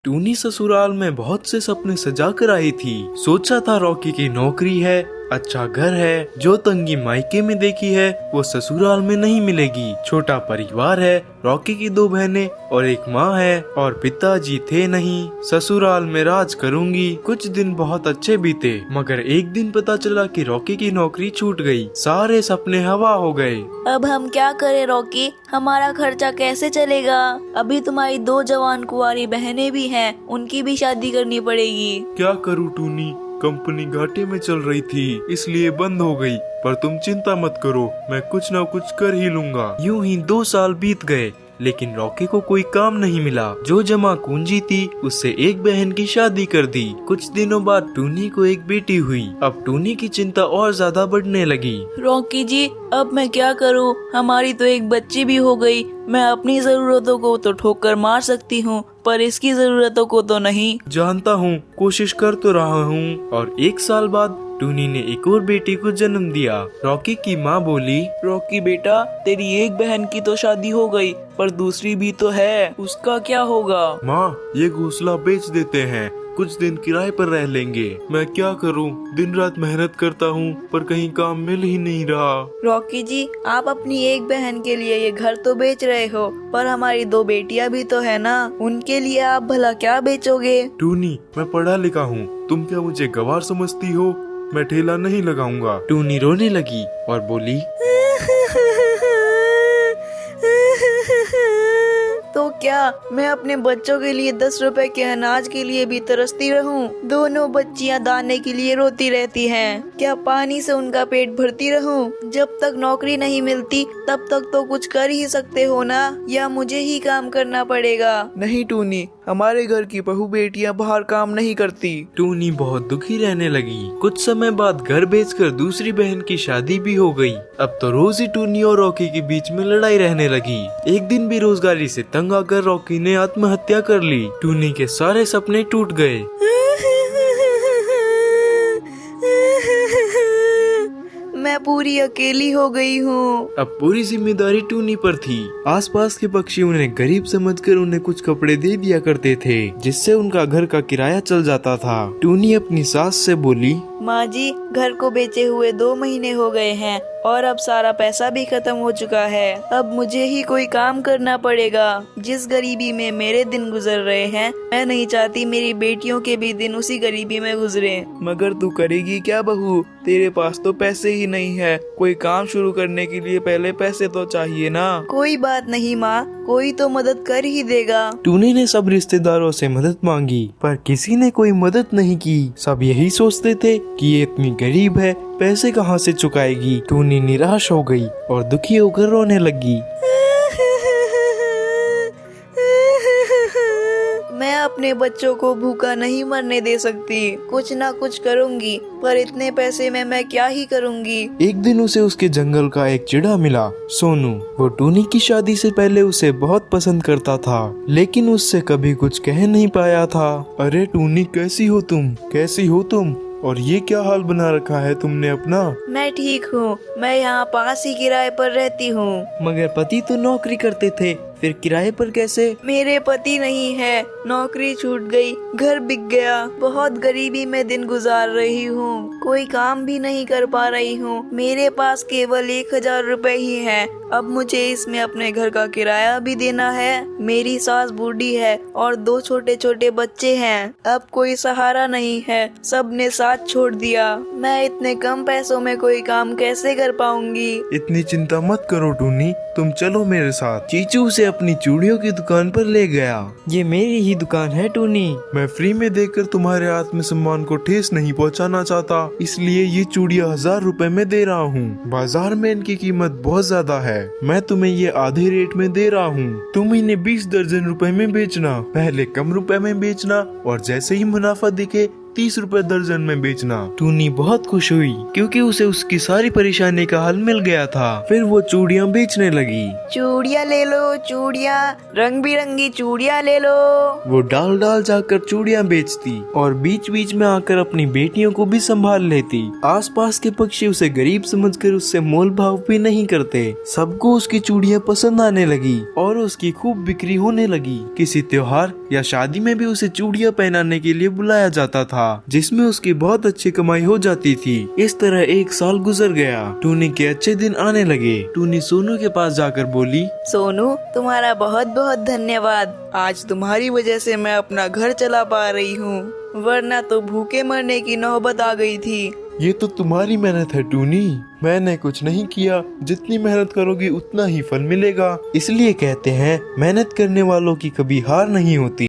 टूनी ससुराल में बहुत से सपने सजा कर आई थी। सोचा था रॉकी की नौकरी है, अच्छा घर है, जो तंगी मायके में देखी है वो ससुराल में नहीं मिलेगी। छोटा परिवार है, रॉकी की 2 बहनें और एक माँ है और पिताजी थे नहीं। ससुराल में राज करूंगी। कुछ दिन बहुत अच्छे बीते, मगर एक दिन पता चला कि रॉकी की नौकरी छूट गई। सारे सपने हवा हो गए। अब हम क्या करें रॉकी, हमारा खर्चा कैसे चलेगा? अभी तुम्हारी 2 जवान कुंवारी बहनें भी हैं, उनकी भी शादी करनी पड़ेगी। क्या करूँ टूनी, कंपनी घाटे में चल रही थी इसलिए बंद हो गई। पर तुम चिंता मत करो, मैं कुछ न कुछ कर ही लूंगा। यूं ही 2 साल बीत गए, लेकिन रॉकी को कोई काम नहीं मिला। जो जमा पूंजी थी उससे एक बहन की शादी कर दी। कुछ दिनों बाद टूनी को एक बेटी हुई। अब टूनी की चिंता और ज्यादा बढ़ने लगी। रॉकी जी, अब मैं क्या करूं? हमारी तो एक बच्ची भी हो गई। मैं अपनी जरूरतों को तो ठोकर मार सकती हूँ, पर इसकी जरूरतों को तो नहीं। जानता हूँ, कोशिश कर तो रहा हूँ। और 1 साल बाद टूनी ने एक और बेटी को जन्म दिया। रॉकी की माँ बोली, रॉकी बेटा, तेरी एक बहन की तो शादी हो गई, पर दूसरी भी तो है, उसका क्या होगा? माँ, ये घोंसला बेच देते हैं, कुछ दिन किराए पर रह लेंगे। मैं क्या करूं? दिन रात मेहनत करता हूं, पर कहीं काम मिल ही नहीं रहा। रॉकी जी, आप अपनी एक बहन के लिए ये घर तो बेच रहे हो, पर हमारी 2 बेटियां भी तो है ना, उनके लिए आप भला क्या बेचोगे? टूनी, मैं पढ़ा लिखा हूँ, तुम क्या मुझे गंवार समझती हो? मैं ठेला नहीं लगाऊंगा। टूनी रोने लगी और बोली, तो क्या मैं अपने बच्चों के लिए 10 रुपए के अनाज के लिए भी तरसती रहूं? दोनों बच्चियां दाने के लिए रोती रहती हैं। क्या पानी से उनका पेट भरती रहूं? जब तक नौकरी नहीं मिलती तब तक तो कुछ कर ही सकते हो ना, या मुझे ही काम करना पड़ेगा? नहीं टूनी, हमारे घर की बहू बेटियां बाहर काम नहीं करती। टूनी बहुत दुखी रहने लगी। कुछ समय बाद घर बेचकर दूसरी बहन की शादी भी हो गई। अब तो रोज ही टूनी और रॉकी के बीच में लड़ाई रहने लगी। एक दिन बेरोजगारी से तंग आकर रॉकी ने आत्महत्या कर ली। टूनी के सारे सपने टूट गए। मैं पूरी अकेली हो गई हूँ। अब पूरी जिम्मेदारी टूनी पर थी। आसपास के पक्षी उन्हें गरीब समझकर उन्हें कुछ कपड़े दे दिया करते थे, जिससे उनका घर का किराया चल जाता था। टूनी अपनी सास से बोली, माँ जी, घर को बेचे हुए 2 महीने हो गए हैं और अब सारा पैसा भी खत्म हो चुका है। अब मुझे ही कोई काम करना पड़ेगा। जिस गरीबी में मेरे दिन गुजर रहे हैं, मैं नहीं चाहती मेरी बेटियों के भी दिन उसी गरीबी में गुजरे। मगर तू करेगी क्या बहू? तेरे पास तो पैसे ही नहीं है। कोई काम शुरू करने के लिए पहले पैसे तो चाहिए ना। कोई बात नहीं माँ, कोई तो मदद कर ही देगा। टूनी ने सब रिश्तेदारों से मदद मांगी, पर किसी ने कोई मदद नहीं की। सब यही सोचते थे कि ये इतनी गरीब है, पैसे कहाँ से चुकाएगी। टूनी निराश हो गई और दुखी होकर रोने लगी। मैं अपने बच्चों को भूखा नहीं मरने दे सकती। कुछ ना कुछ करूँगी, पर इतने पैसे में मैं क्या ही करूँगी। एक दिन उसे उसके जंगल का एक चिड़ा मिला, सोनू। वो टूनी की शादी से पहले उसे बहुत पसंद करता था, लेकिन उससे कभी कुछ कह नहीं पाया था। अरे टूनी, कैसी हो तुम? कैसी हो तुम? और ये क्या हाल बना रखा है तुमने अपना? मैं ठीक हूँ, मैं यहाँ पास ही किराए पर रहती हूँ। मगर पति तो नौकरी करते थे, फिर किराए पर कैसे? मेरे पति नहीं है, नौकरी छूट गई, घर बिक गया। बहुत गरीबी में दिन गुजार रही हूँ, कोई काम भी नहीं कर पा रही हूँ। मेरे पास केवल 1000 रुपए ही हैं। अब मुझे इसमें अपने घर का किराया भी देना है। मेरी सास बूढ़ी है और 2 छोटे छोटे बच्चे हैं। अब कोई सहारा नहीं है, सबने साथ छोड़ दिया। मैं इतने कम पैसों में कोई काम कैसे कर पाऊंगी? इतनी चिंता मत करो टूनी, तुम चलो मेरे साथ। चीचू उसे अपनी चूड़ियों की दुकान पर ले गया। ये मेरी ही दुकान है टूनी। मैं फ्री में देकर तुम्हारे आत्मसम्मान को ठेस नहीं पहुंचाना चाहता, इसलिए ये चूड़ियां 1000 रुपए में दे रहा हूँ। बाजार में इनकी कीमत बहुत ज्यादा है, मैं तुम्हें ये आधे रेट में दे रहा हूँ। तुम इन्हें 20 दर्जन रुपए में बेचना। पहले कम रुपए में बेचना और जैसे ही मुनाफा दिखे 30 रुपए दर्जन में बेचना। टूनी बहुत खुश हुई क्योंकि उसे उसकी सारी परेशानी का हल मिल गया था। फिर वो चूड़ियाँ बेचने लगी। चूड़ियाँ ले लो, चूड़ियाँ, रंग बिरंगी चूड़ियाँ ले लो। वो डाल डाल जाकर चूड़ियाँ बेचती और बीच बीच में आकर अपनी बेटियों को भी संभाल लेती। आसपास के पक्षी उसे गरीब समझकर उससे मोल भाव भी नहीं करते। सबको उसकी चूड़ियाँ पसंद आने लगी और उसकी खूब बिक्री होने लगी। किसी त्योहार या शादी में भी उसे चूड़ियाँ पहनाने के लिए बुलाया जाता था, जिसमें उसकी बहुत अच्छी कमाई हो जाती थी। इस तरह 1 साल गुजर गया। टूनी के अच्छे दिन आने लगे। टूनी सोनू के पास जाकर बोली, सोनू, तुम्हारा बहुत बहुत धन्यवाद। आज तुम्हारी वजह से मैं अपना घर चला पा रही हूँ, वरना तो भूखे मरने की नौबत आ गई थी। ये तो तुम्हारी मेहनत है टूनी, मैंने कुछ नहीं किया। जितनी मेहनत करोगी उतना ही फल मिलेगा। इसलिए कहते हैं मेहनत करने वालों की कभी हार नहीं होती।